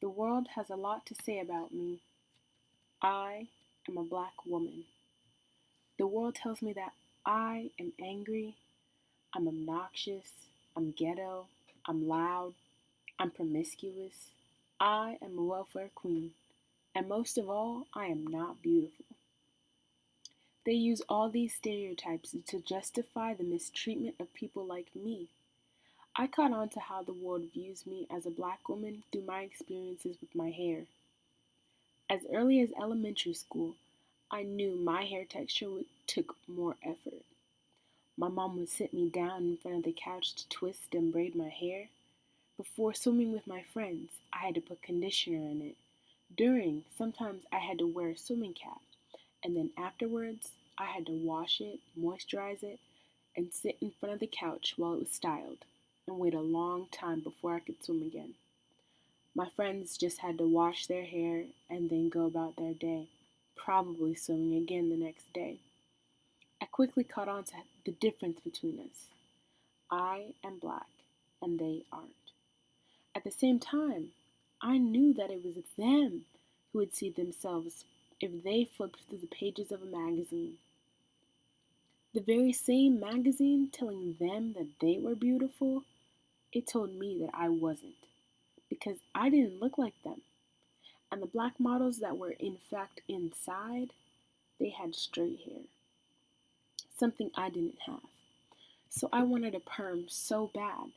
The world has a lot to say about me. I am a black woman. The world tells me that I am angry, I'm obnoxious, I'm ghetto, I'm loud, I'm promiscuous. I am a welfare queen. And most of all, I am not beautiful. They use all these stereotypes to justify the mistreatment of people like me. I caught on to how the world views me as a black woman through my experiences with my hair. As early as elementary school, I knew my hair texture took more effort. My mom would sit me down in front of the couch to twist and braid my hair. Before swimming with my friends, I had to put conditioner in it. Sometimes I had to wear a swimming cap, and then afterwards, I had to wash it, moisturize it, and sit in front of the couch while it was styled, and wait a long time before I could swim again. My friends just had to wash their hair and then go about their day, probably swimming again the next day. I quickly caught on to the difference between us. I am black, and they aren't. At the same time, I knew that it was them who would see themselves if they flipped through the pages of a magazine. The very same magazine telling them that they were beautiful, it told me that I wasn't, because I didn't look like them. And the black models that were in fact inside, they had straight hair, something I didn't have. So I wanted a perm so bad.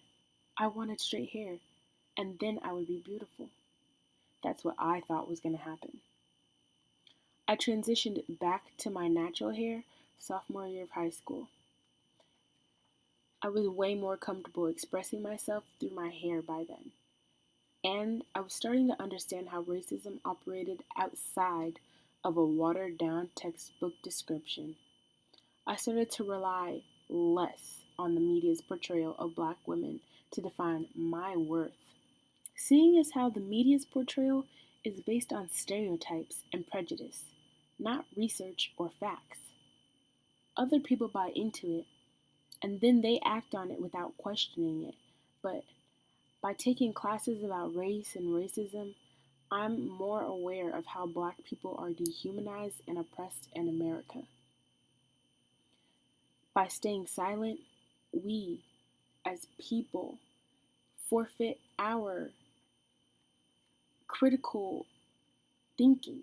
I wanted straight hair, and then I would be beautiful. That's what I thought was going to happen. I transitioned back to my natural hair sophomore year of high school. I was way more comfortable expressing myself through my hair by then. And I was starting to understand how racism operated outside of a watered down textbook description. I started to rely less on the media's portrayal of black women to define my worth. Seeing as how the media's portrayal is based on stereotypes and prejudice, not research or facts. Other people buy into it, and then they act on it without questioning it. But by taking classes about race and racism, I'm more aware of how black people are dehumanized and oppressed in America. By staying silent, we, as people, forfeit our critical thinking.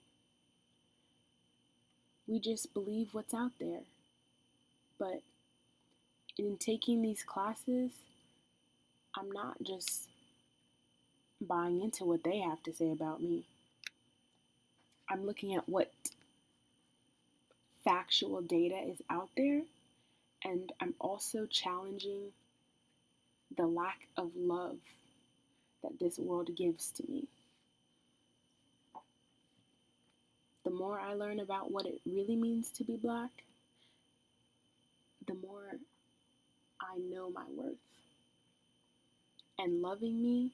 We just believe what's out there. But in taking these classes, I'm not just buying into what they have to say about me. I'm looking at what factual data is out there, and I'm also challenging the lack of love that this world gives to me. The more I learn about what it really means to be black, the more I know my worth. And loving me,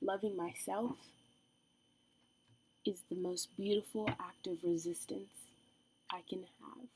loving myself, is the most beautiful act of resistance I can have.